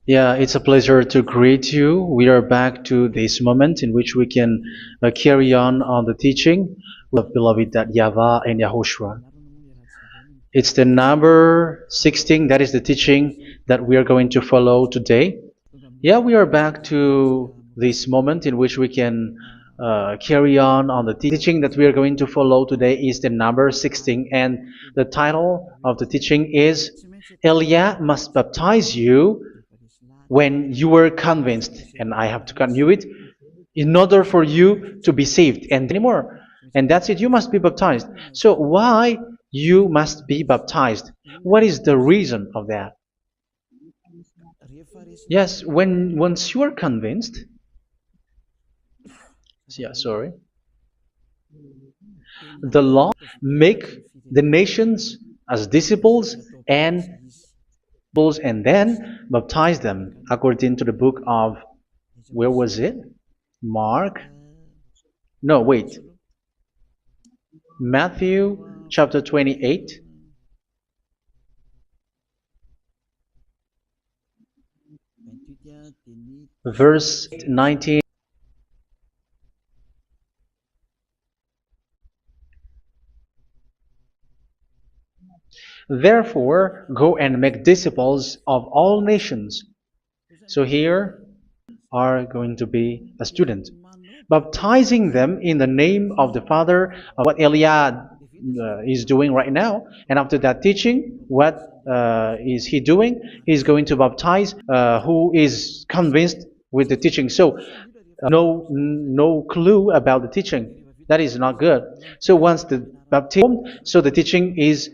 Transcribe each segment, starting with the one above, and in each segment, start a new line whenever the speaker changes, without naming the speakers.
Yeah, it's a pleasure to greet you. We are back to this moment in which we can carry on the teaching of beloved that YAHVAH and YAHOSHUA. It's the number 16, that is the teaching that we are going to follow today. Yeah, we are back to this moment in which we can carry on the teaching that we are going to follow today is the number 16, and the title of the teaching is Elia must baptize you when you were convinced, and I have to continue it, in order for you to be saved and anymore. And that's it, you must be baptized. So why you must be baptized? What is the reason of that? Yes, once you are convinced, yeah, sorry, the law make the nations as disciples and then baptize them according to the book of, where was it? Mark? No, wait. Matthew chapter 28. Verse 19. Therefore, go and make disciples of all nations. So here are going to be a student, baptizing them in the name of the Father, what Elia is doing right now. And after that teaching, what is he doing? He's going to baptize who is convinced with the teaching. So no clue about the teaching. That is not good. So once the baptism, so the teaching is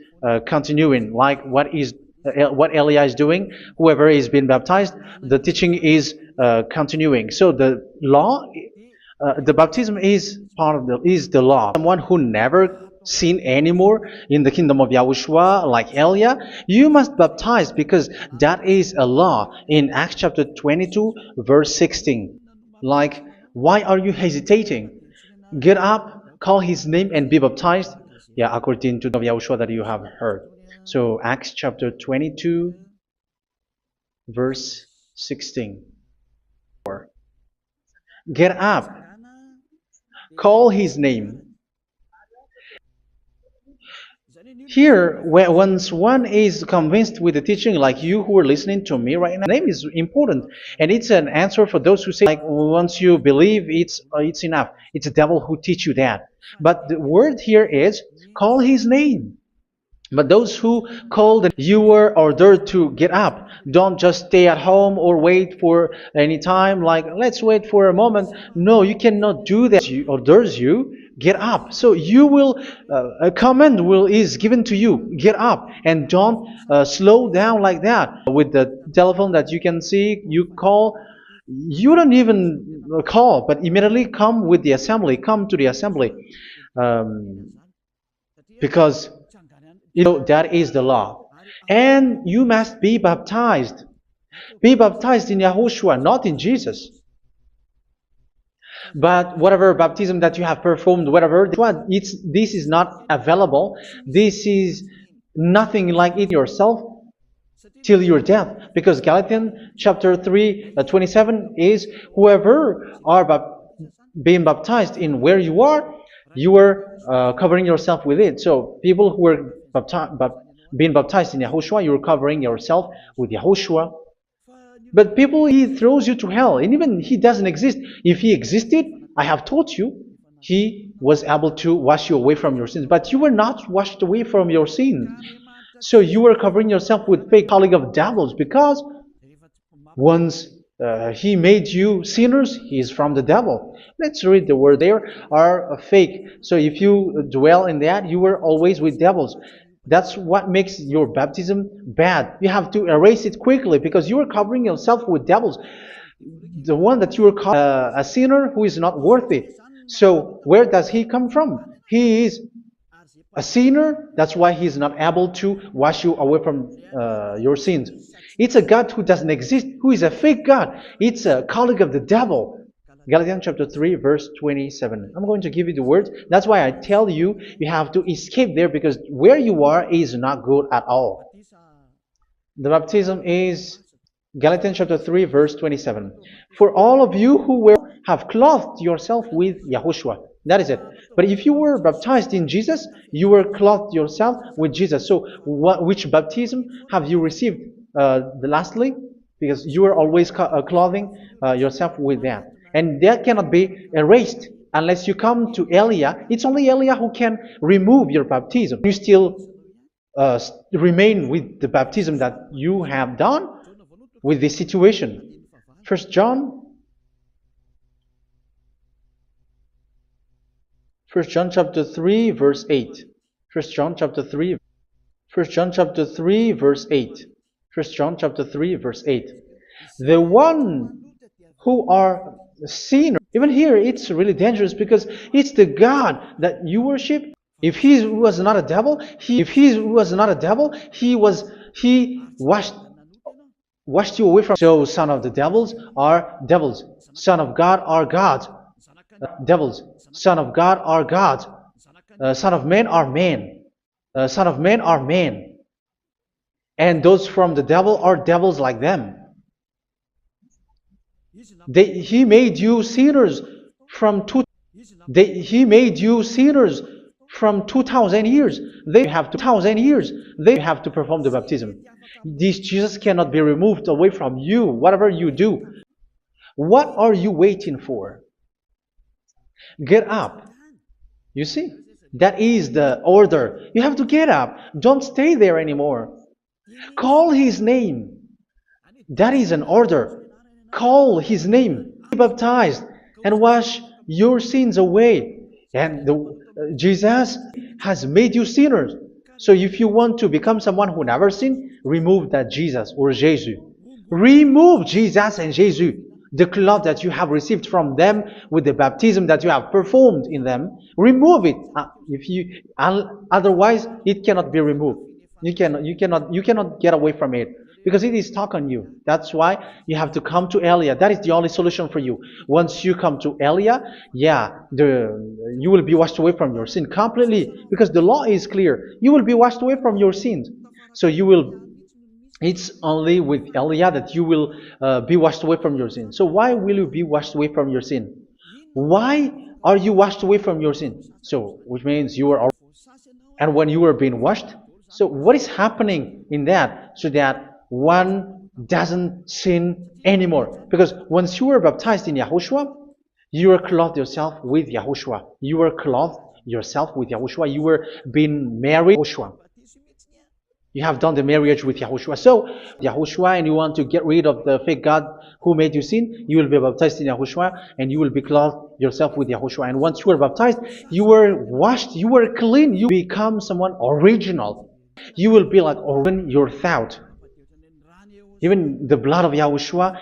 continuing, like what Elia is doing. Whoever is being baptized, the teaching is continuing. So the law, the baptism is part of the law. Someone who never seen anymore in the kingdom of Yahushua, like Elia, you must baptize because that is a law in Acts chapter 22, verse 16. Like, why are you hesitating? Get up, call his name, and be baptized. Yeah, according to the Yahushua that you have heard. So Acts chapter 22, verse 16. Get up, call his name. Here, once one is convinced with the teaching, like you who are listening to me right now, name is important, and it's an answer for those who say, like, once you believe, it's enough. It's the devil who teach you that. But the word here is call his name. But those who called, you were ordered to get up. Don't just stay at home or wait for any time, like, let's wait for a moment. No, you cannot do that. He orders you, get up. So you will, a command is given to you, get up. And don't slow down like that. With the telephone that you can see, you call, you don't even call, but immediately come with the assembly, come to the assembly. Because that is the law. And you must be baptized. Be baptized in Yahushua, not in Jesus. But whatever baptism that you have performed, whatever, this is not available. This is nothing like it yourself till your death. Because Galatians chapter 3, 27 is, whoever are being baptized in where you are covering yourself with it. So people who are being baptized in Yahushua, you're covering yourself with Yahushua. But people, he throws you to hell, and even he doesn't exist. If he existed, I have taught you, he was able to wash you away from your sins. But you were not washed away from your sins. So you were covering yourself with fake calling of devils, because once he made you sinners, he is from the devil. Let's read the word there, are fake. So if you dwell in that, you were always with devils. That's what makes your baptism bad. You have to erase it quickly, because you are covering yourself with devils. The one that you are a sinner who is not worthy. So where does he come from? He is a sinner. That's why he is not able to wash you away from your sins. It's a God who doesn't exist, who is a fake God. It's a colleague of the devil. Galatians chapter 3, verse 27. I'm going to give you the words. That's why I tell you, you have to escape there, because where you are is not good at all. The baptism is Galatians chapter 3 verse 27. For all of you who were have clothed yourself with Yahushua. That is it. But if you were baptized in Jesus, you were clothed yourself with Jesus. So which baptism have you received lastly? Because you are always clothing yourself with that. And that cannot be erased unless you come to Elia. It's only Elia who can remove your baptism. You still remain with the baptism that you have done with this situation. First John chapter 3 verse 8. First John chapter 3 First John chapter 3 verse 8. First John chapter 3 verse 8. The one who are sinners. Even here it's really dangerous because it's the God that you worship. If he was not a devil, he washed you away from. So son of the devils are devils. Son of God are gods. Devils. Son of God are gods. Son of men are men. Son of men are men. And those from the devil are devils like them. He made you sinners from 2,000 years. They have 2,000 years. They have to perform the baptism. This Jesus cannot be removed away from you, whatever you do. What are you waiting for? Get up. You see? That is the order. You have to get up. Don't stay there anymore. Call his name. That is an order. Call his name. Be baptized and wash your sins away. And Jesus has made you sinners. So if you want to become someone who never sinned, remove that Jesus or Jesus. Remove Jesus and Jesus. The cloth that you have received from them with the baptism that you have performed in them, remove it. Otherwise, it cannot be removed. You cannot get away from it because it is stuck on you. That's why you have to come to Elia. That is the only solution for you. Once you come to Elia, you will be washed away from your sin completely because the law is clear. You will be washed away from your sins. So it's only with Elia that you will be washed away from your sin. So why will you be washed away from your sin? Why are you washed away from your sin? So, which means you are, and when you are being washed, so what is happening in that? So that one doesn't sin anymore. Because once you are baptized in Yahushua, you are clothed yourself with Yahushua. You are clothed yourself with Yahushua. You were being married with Yahushua. You have done the marriage with Yahushua. So, Yahushua, and you want to get rid of the fake God who made you sin, you will be baptized in Yahushua, and you will be clothed yourself with Yahushua. And once you are baptized, you were washed, you were clean, you become someone original. You will be like your thought. Even the blood of Yahushua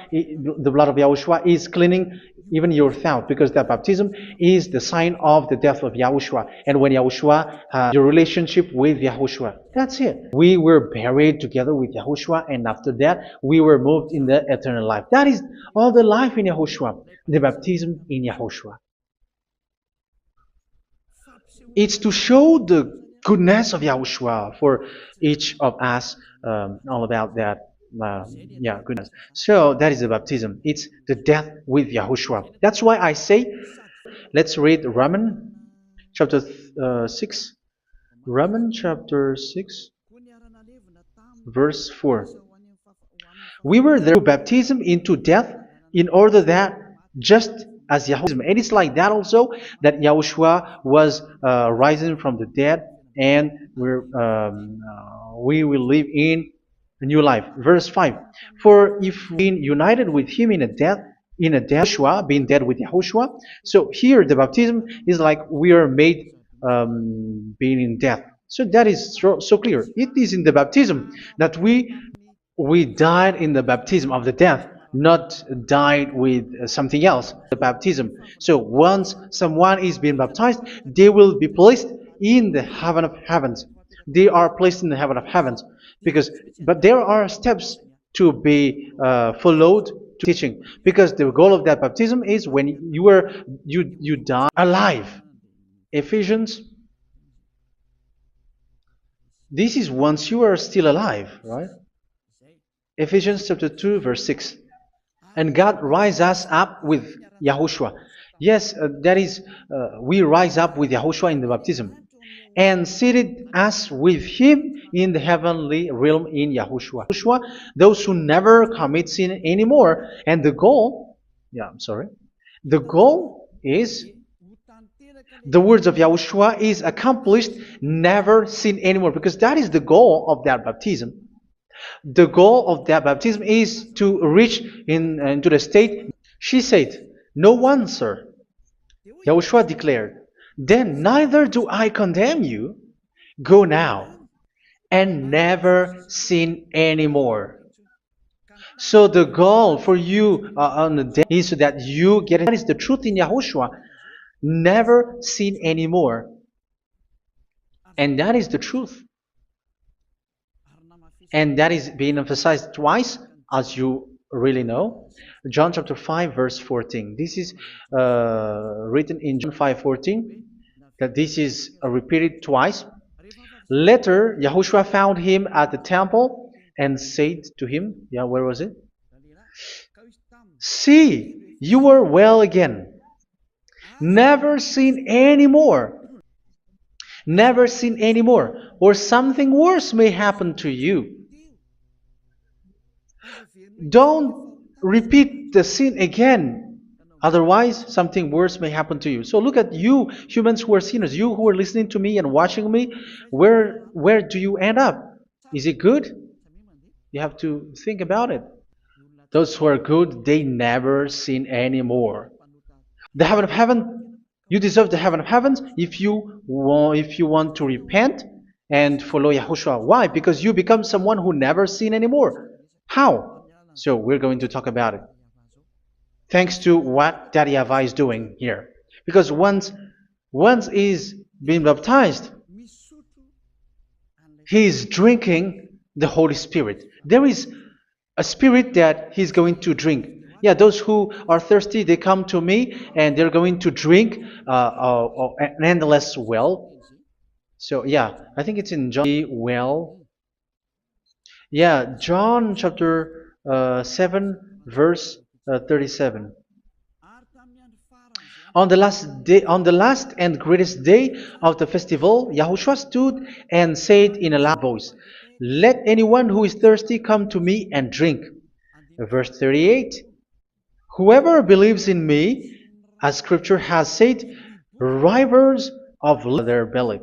is cleaning even your thought, because that baptism is the sign of the death of Yahushua. And when Yahushua, your relationship with Yahushua, that's it. We were buried together with Yahushua, and after that, we were moved in the eternal life. That is all the life in Yahushua, the baptism in Yahushua. It's to show the goodness of Yahushua for each of us, all about that. Goodness. So that is the baptism. It's the death with Yahushua. That's why I say, let's read Romans chapter 6. Romans chapter 6, verse 4. We were there through baptism into death, in order that just as Yahushua, and it's like that also, that Yahushua was rising from the dead, and we will live in a new life. Verse 5. For if being united with him in a death, Yahushua, being dead with Yahushua. So here the baptism is like we are made being in death. So that is so clear. It is in the baptism that we died in the baptism of the death, not died with something else. The baptism. So once someone is being baptized, they will be placed in the heaven of heavens. They are placed in the heaven of heavens. But there are steps to be followed to teaching, because the goal of that baptism is when you die alive. Ephesians. This is once you are still alive, right? Ephesians chapter 2 verse 6. And God rise us up with YAHOSHUA. Yes, that is, we rise up with YAHOSHUA in the baptism. And seated us with Him in the heavenly realm in YAHOSHUA. YAHOSHUA, those who never commit sin anymore. And the goal, the goal is, the words of YAHOSHUA is accomplished, never sin anymore. Because that is the goal of that baptism. The goal of that baptism is to reach into the state. She said, "No one, sir." Yahushua declared, "Then neither do I condemn you. Go now and never sin anymore." So the goal for you on the day is so that you get it. That is the truth in Yahushua. Never sin anymore. And that is the truth. And that is being emphasized twice, as you really know. John chapter 5 verse 14. This is written in John 5:14. That this is repeated twice. Later, Yahushua found him at the temple and said to him, where was it? "See, you are well again. Never sin anymore. Never sin anymore, or something worse may happen to you." Don't repeat the sin again. Otherwise, something worse may happen to you. So look at you, humans who are sinners. You who are listening to me and watching me. Where do you end up? Is it good? You have to think about it. Those who are good, they never sin anymore. The heaven of heaven, you deserve the heaven of heavens if you want to repent and follow Yahushua. Why? Because you become someone who never sin anymore. How? So we're going to talk about it. Thanks to what Daddy YAHVAH is doing here. Because once he's been baptized, he's drinking the Holy Spirit. There is a spirit that he's going to drink. Those who are thirsty, they come to me and they're going to drink an endless well. So I think it's in John well. John chapter 7 verse 37. On the last and greatest day of the festival, Yahushua stood and said in a loud voice, "Let anyone who is thirsty come to me and drink." Verse 38. "Whoever believes in me, as Scripture has said, rivers of their belly."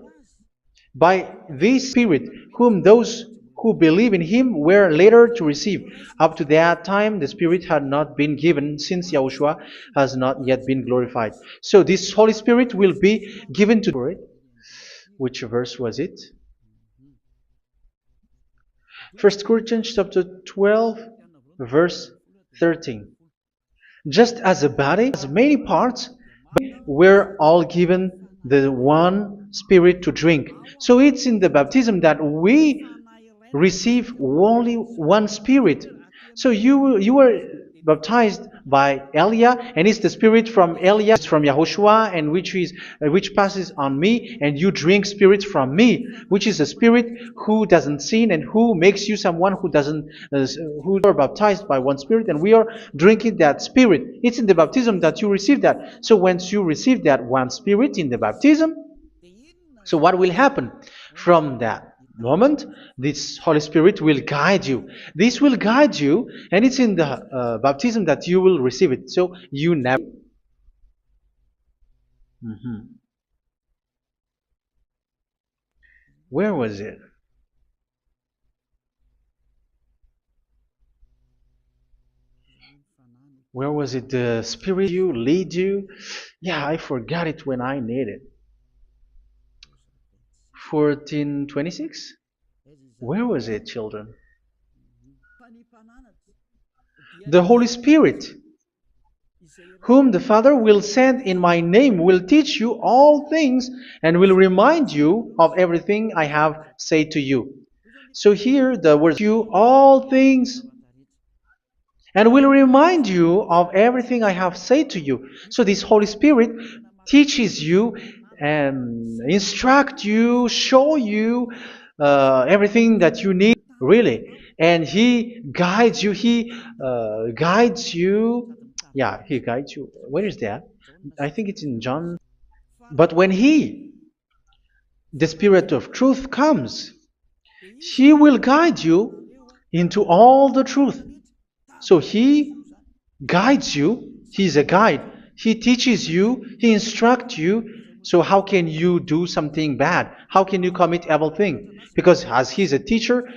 By this Spirit, whom those who believe in Him were later to receive. Up to that time, the Spirit had not been given, since Yahushua has not yet been glorified. So this Holy Spirit will be given to it. Which verse was it? 1 Corinthians chapter 12, verse 13. "Just as a body has many parts, we're all given the one Spirit to drink." So it's in the baptism that we receive only one Spirit. So you were baptized by Elia, and it's the Spirit from Elia, from Yahushua, and which passes on me, and you drink Spirit from me, which is a Spirit who doesn't sin and who makes you someone who doesn't, who are baptized by one Spirit, and we are drinking that Spirit. It's in the baptism that you receive that. So once you receive that one Spirit in the baptism, so what will happen from that moment? This Holy Spirit will guide you. This will guide you, and it's in the baptism that you will receive it. So you never. Where was it? Where was it? The Spirit you lead you? I forgot it when I need it. 14:26. Where was it, children? The Holy Spirit, whom the Father will send in my name, will teach you all things and will remind you of everything I have said to you. So here the word "you all things" and will remind you of everything I have said to you. So this Holy Spirit teaches you and instruct you, show you everything that you need, really. and He guides you. He guides you. Yeah, He guides you. Where is that? I think it's in John. But when He, the Spirit of truth, comes, He will guide you into all the truth. So He guides you. He's a guide. He teaches you. He instructs you. So how can you do something bad? How can you commit evil thing? Because as He's a teacher,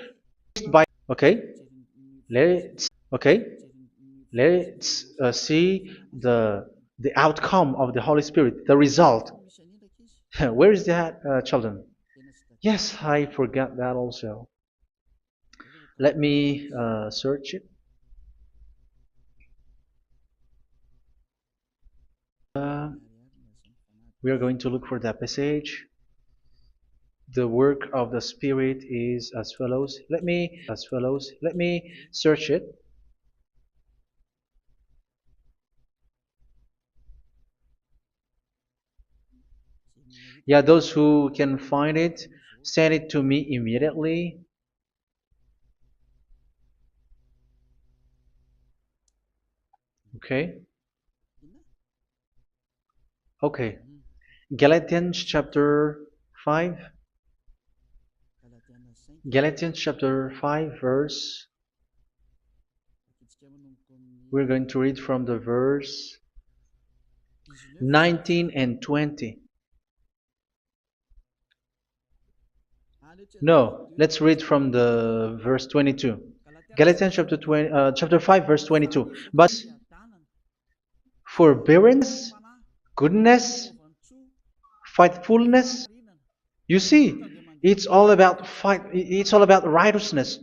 by okay, let's see the outcome of the Holy Spirit, the result. Where is that, children? Yes, I forgot that also. Let me search it. We are going to look for that passage. The work of the Spirit is as follows. Let me search it. Yeah, those who can find it, send it to me immediately. Okay. Okay. Galatians chapter 5. Galatians chapter 5 verse. We're going to read from the verse 19 and 20. No, let's read from the verse 22. Galatians chapter 5 verse 22. But forbearance, goodness, faithfulness. You see, it's all about fight. It's all about righteousness,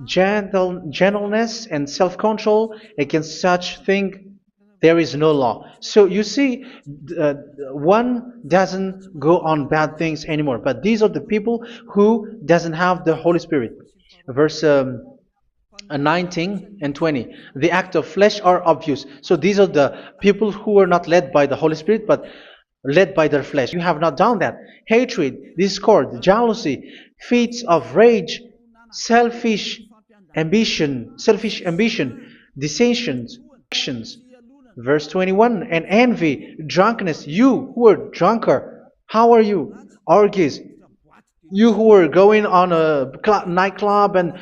gentleness, and self-control. Against such thing, there is no law. So you see, one doesn't go on bad things anymore. But these are the people who doesn't have the Holy Spirit. Verse 19 and 20. The act of flesh are obvious. So these are the people who are not led by the Holy Spirit, but led by their flesh. You have not done that. Hatred, discord, jealousy, fits of rage, selfish ambition, dissensions, actions. Verse 21, and envy, drunkenness. You who are drunker, how are you? Orgies. You who are going on a nightclub and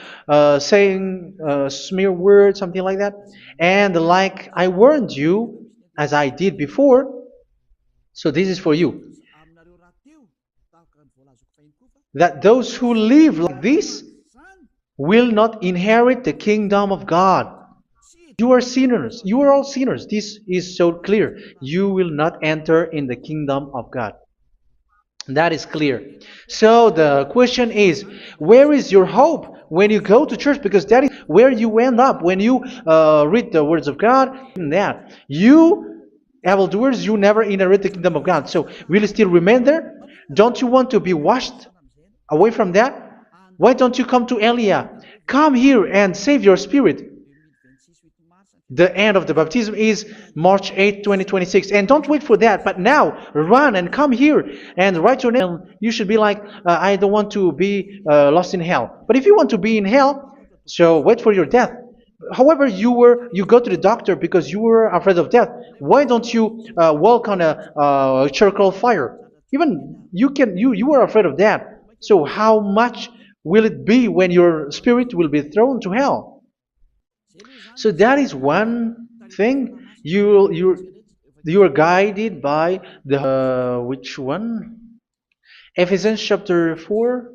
saying smear words, something like that. And like I warned you, as I did before, so this is for you. That those who live like this will not inherit the kingdom of God. You are sinners. You are all sinners. This is so clear. You will not enter in the kingdom of God. That is clear. So the question is, where is your hope when you go to church? Because that is where you end up when you read the words of God. That you evildoers, you never inherit the kingdom of God. So will you still remain there? Don't you want to be washed away from that? Why don't you come to Elia? Come here and save your spirit. The end of the baptism is March 8, 2026. And don't wait for that, but now run and come here and write your name. You should be like, I don't want to be lost in hell. But if you want to be in hell, so wait for your death. However, you go to the doctor because you were afraid of death. Why don't you walk on a charcoal fire? Even you were afraid of that. So how much will it be when your spirit will be thrown to hell? So that is one thing. You are guided by the which one? Ephesians chapter 4.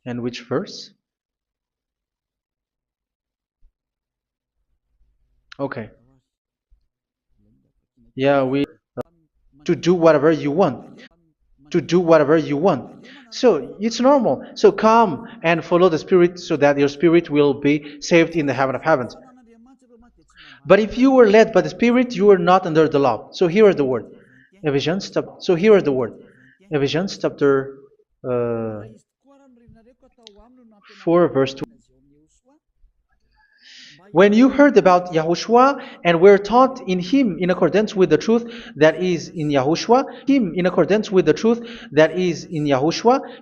And which verse? Okay. Yeah, we to do whatever you want. To do whatever you want. So it's normal. So come and follow the Spirit so that your spirit will be saved in the heaven of heavens. But if you were led by the Spirit, you are not under the law. So here are the word. Ephesians chapter 4 verse 2. When you heard about Yahushua and were taught in him in accordance with the truth that is in Yahushua,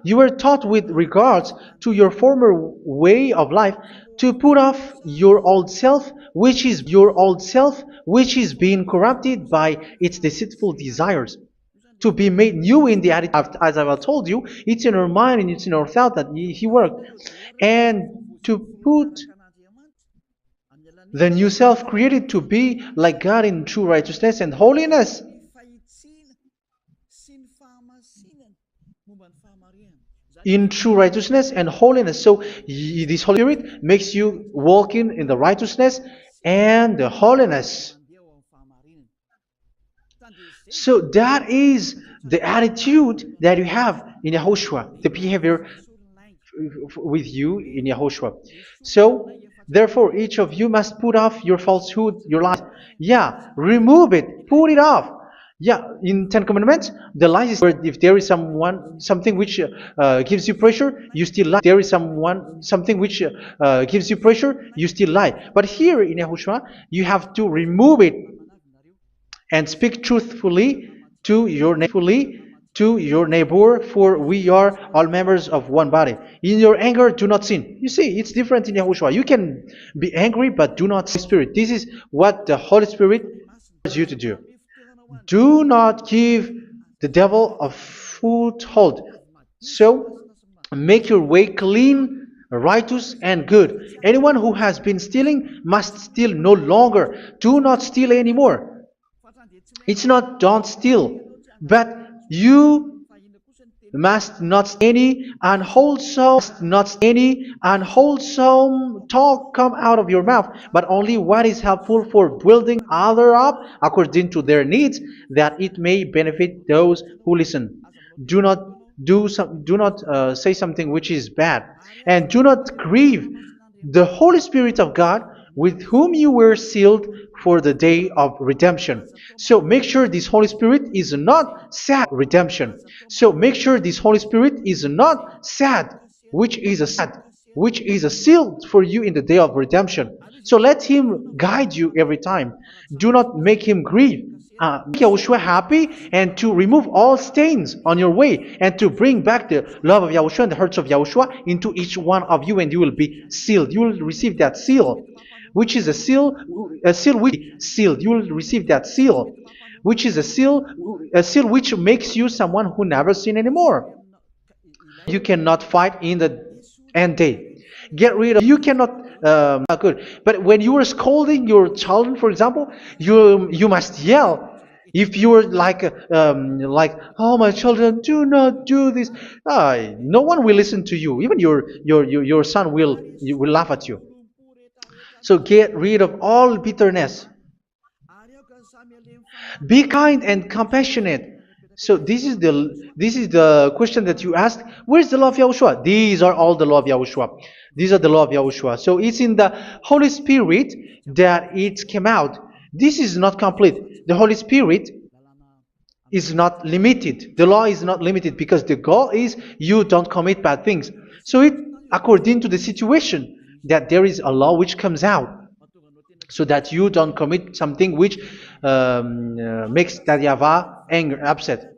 you were taught with regards to your former way of life to put off your old self, which is being corrupted by its deceitful desires, to be made new in the attitude, as I've told you. It's in our mind and it's in our thought that he worked, and to put the new self created to be like God in true righteousness and holiness. In true righteousness and holiness. So this Holy Spirit makes you walking in the righteousness and the holiness. So that is the attitude that you have in Yahushua, the behavior with you in Yahushua. So therefore each of you must put off your falsehood, your lies. Yeah, remove it, put it off. Yeah, in Ten Commandments, the lies is where if there is something which gives you pressure, you still lie. If there is something which gives you pressure, you still lie. But here in Yahushua, you have to remove it and speak truthfully to your neighbor, for we are all members of one body. In your anger, do not sin. You see, it's different in Yahushua. You can be angry, but do not sin. Spirit. This is what the Holy Spirit wants you to do. Do not give the devil a foothold. So, make your way clean, righteous, and good. Anyone who has been stealing must steal no longer. Do not steal anymore. It's not don't steal, but you must not any unwholesome talk come out of your mouth, but only what is helpful for building others up according to their needs, that it may benefit those who listen. Do not say something which is bad, and do not grieve the Holy Spirit of God, with whom you were sealed for the day of redemption. So make sure this Holy Spirit is not sad redemption. So make sure this Holy Spirit is not sad, which is a seal for you in the day of redemption. So let him guide you every time. Do not make him grieve. Make Yahushua happy, and to remove all stains on your way, and to bring back the love of Yahushua and the hearts of Yahushua into each one of you, and you will be sealed. You will receive that seal, which is a seal which sealed. You will receive that seal, which is a seal which makes you someone who never sin anymore. You cannot fight in the end day. Get rid of. You cannot. Not good. But when you are scolding your children, for example, you must yell. If you are like, oh my children, do not do this. No one will listen to you. Even your son will laugh at you. So get rid of all bitterness. Be kind and compassionate. So this is the question that you asked. Where's the law of Yahushua? These are all the law of Yahushua. These are the law of Yahushua. So it's in the Holy Spirit that it came out. This is not complete. The Holy Spirit is not limited. The law is not limited, because the goal is you don't commit bad things. So it according to the situation that there is a law which comes out, so that you don't commit something which makes that YAHVAH anger, upset.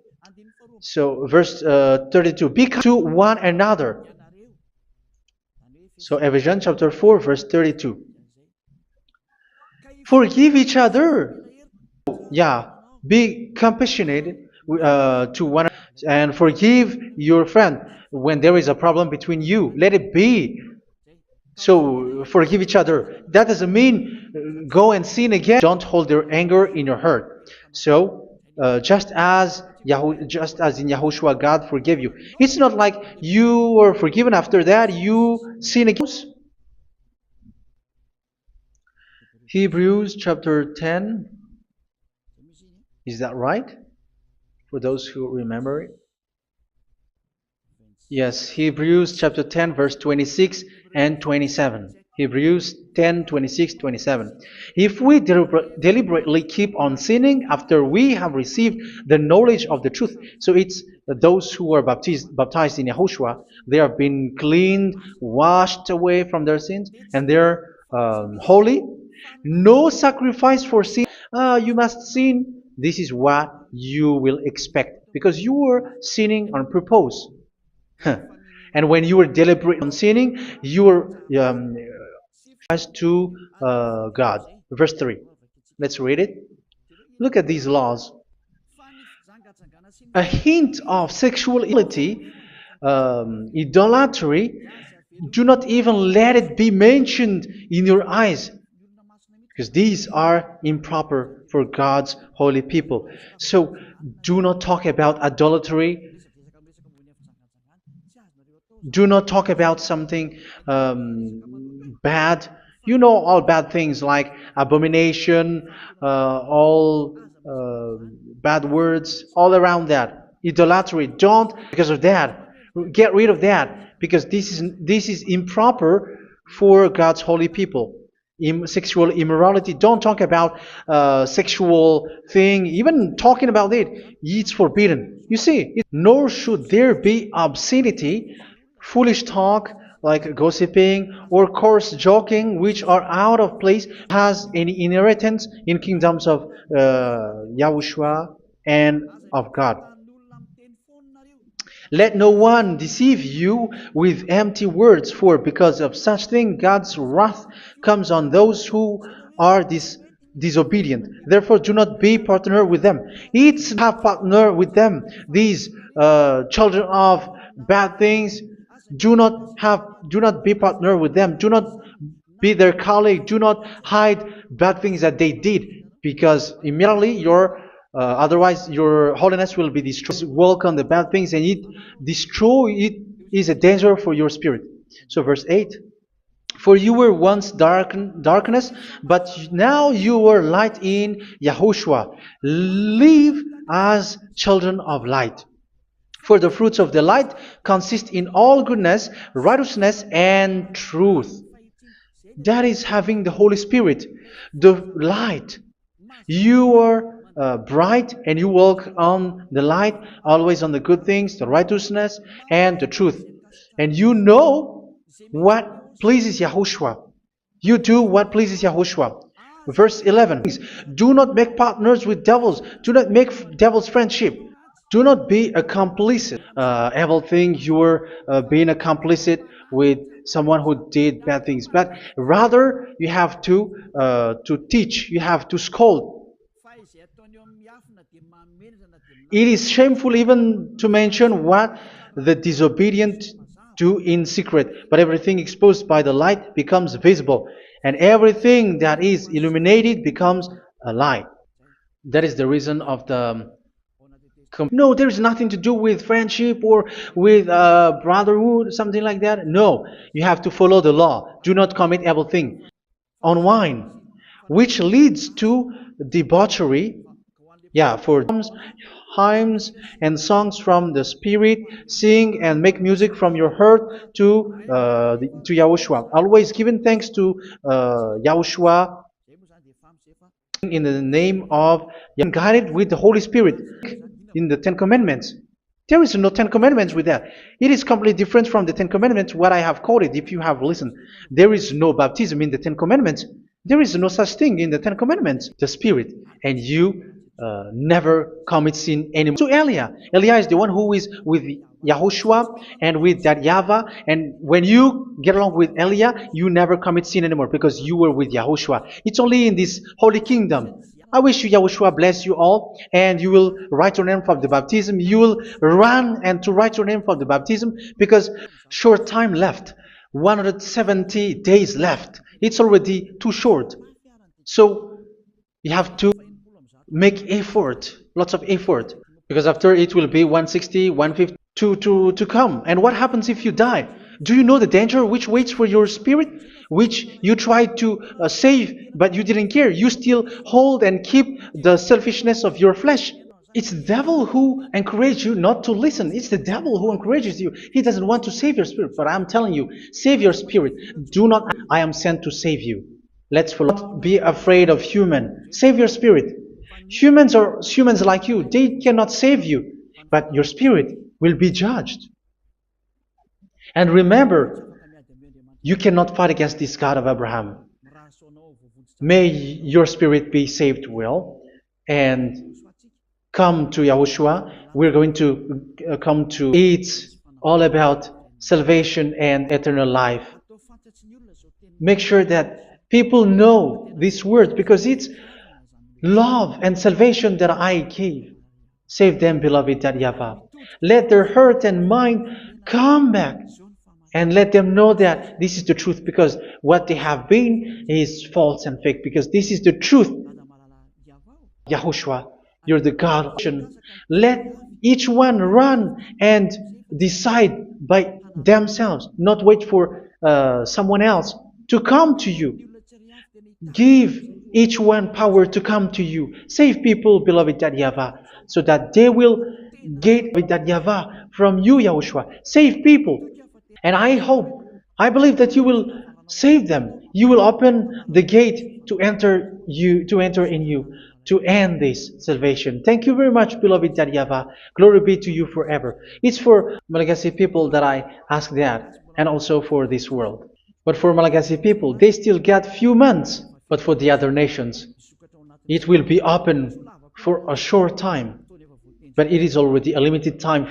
So verse 32, be kind to one another. So Ephesians chapter 4 verse 32. Forgive each other. Yeah, be compassionate to one another, and forgive your friend when there is a problem between you. Let it be. So forgive each other. That doesn't mean go and sin again. Don't hold your anger in your heart. So just as in Yahushua God forgave you. It's not like you were forgiven, after that you sin again. Hebrews chapter 10. Is that right? For those who remember it. Yes, Hebrews chapter 10 verse 26 and 27. Hebrews 10, 26, 27. If we deliberately keep on sinning after we have received the knowledge of the truth. So it's those who are baptized in Yahushua. They have been cleaned, washed away from their sins, and they're holy, no sacrifice for sin. You must sin. This is what you will expect because you were sinning on purpose. And when you were deliberate on sinning, you were to God. Verse 3. Let's read it. Look at these laws. A hint of sexual immorality, idolatry, do not even let it be mentioned in your eyes because these are improper for God's holy people. So do not talk about idolatry. Do not talk about something bad. You know all bad things like abomination, all bad words, all around that. Idolatry. Don't because of that. Get rid of that because this is improper for God's holy people. Sexual immorality. Don't talk about sexual thing. Even talking about it's forbidden. You see, nor should there be obscenity, foolish talk like gossiping or coarse joking, which are out of place, has any inheritance in kingdoms of YAHOSHUA and of God. Let no one deceive you with empty words, for because of such thing God's wrath comes on those who are disobedient. Therefore, do not be partner with them. It's have partner with them. These children of bad things. Do not be partner with them. Do not be their colleague. Do not hide bad things that they did, because immediately otherwise your holiness will be destroyed. Welcome the bad things, and it is a danger for your spirit. So verse 8. For you were once darkness, but now you are light in YAHOSHUA. Live as children of light. For the fruits of the light consist in all goodness, righteousness, and truth. That is having the Holy Spirit, the light. You are bright and you walk on the light, always on the good things, the righteousness, and the truth. And you know what pleases YAHOSHUA. You do what pleases YAHOSHUA. Verse 11. Do not make partners with devils. Do not make devils friendship. Do not be a complicit. Evil thing, you are being a complicit with someone who did bad things. But rather, you have to teach. You have to scold. It is shameful even to mention what the disobedient do in secret. But everything exposed by the light becomes visible. And everything that is illuminated becomes a light. That is the reason of the... No, there is nothing to do with friendship or with brotherhood, something like that. No, you have to follow the law. Do not commit evil thing. On wine, which leads to debauchery. Yeah, for hymns and songs from the Spirit, sing and make music from your heart to YAHOSHUA. Always giving thanks to YAHOSHUA in the name of, guided with the Holy Spirit. In the Ten Commandments, there is no Ten Commandments with that. It is completely different from the Ten Commandments, what I have quoted. If you have listened, there is no baptism in the Ten Commandments. There is no such thing in the Ten Commandments. The Spirit, and you never commit sin anymore. To Eliah is the one who is with YAHOSHUA and with that YAHVAH, and when you get along with Eliah, you never commit sin anymore because you were with YAHOSHUA. It's only in this holy kingdom. I wish you, YAHOSHUA, bless you all, and you will write your name for the baptism. You will run and to write your name for the baptism, because short time left, 170 days left. It's already too short. So you have to make effort, lots of effort, because after it will be 160, 150 to come. And what happens if you die? Do you know the danger which waits for your spirit? Which you tried to save, but you didn't care. You still hold and keep the selfishness of your flesh. It's the devil who encourages you not to listen. It's the devil who encourages you. He doesn't want to save your spirit. But I'm telling you, save your spirit. Do not, I am sent to save you. Let's not be afraid of human. Save your spirit. Humans are humans like you. They cannot save you. But your spirit will be judged. And remember, you cannot fight against this God of Abraham. May your spirit be saved well and come to Yahushua. We're going to come to it's all about salvation and eternal life. Make sure that people know this word because it's love and salvation that I gave. Save them, beloved, that YAHVAH. Let their heart and mind come back and let them know that this is the truth because what they have been is false and fake because this is the truth. Yahushua, you're the God. Let each one run and decide by themselves, not wait for someone else to come to you. Give each one power to come to you. Save people, beloved that YAHVAH, so that they will get that YAHVAH from you, Yahushua. Save people. And I believe that you will save them. You will open the gate to enter in you, to end this salvation. Thank you very much, beloved Daddy YAHVAH. Glory be to you forever. It's for Malagasy people that I ask that, and also for this world. But for Malagasy people, they still get few months. But for the other nations, it will be open for a short time. But it is already a limited time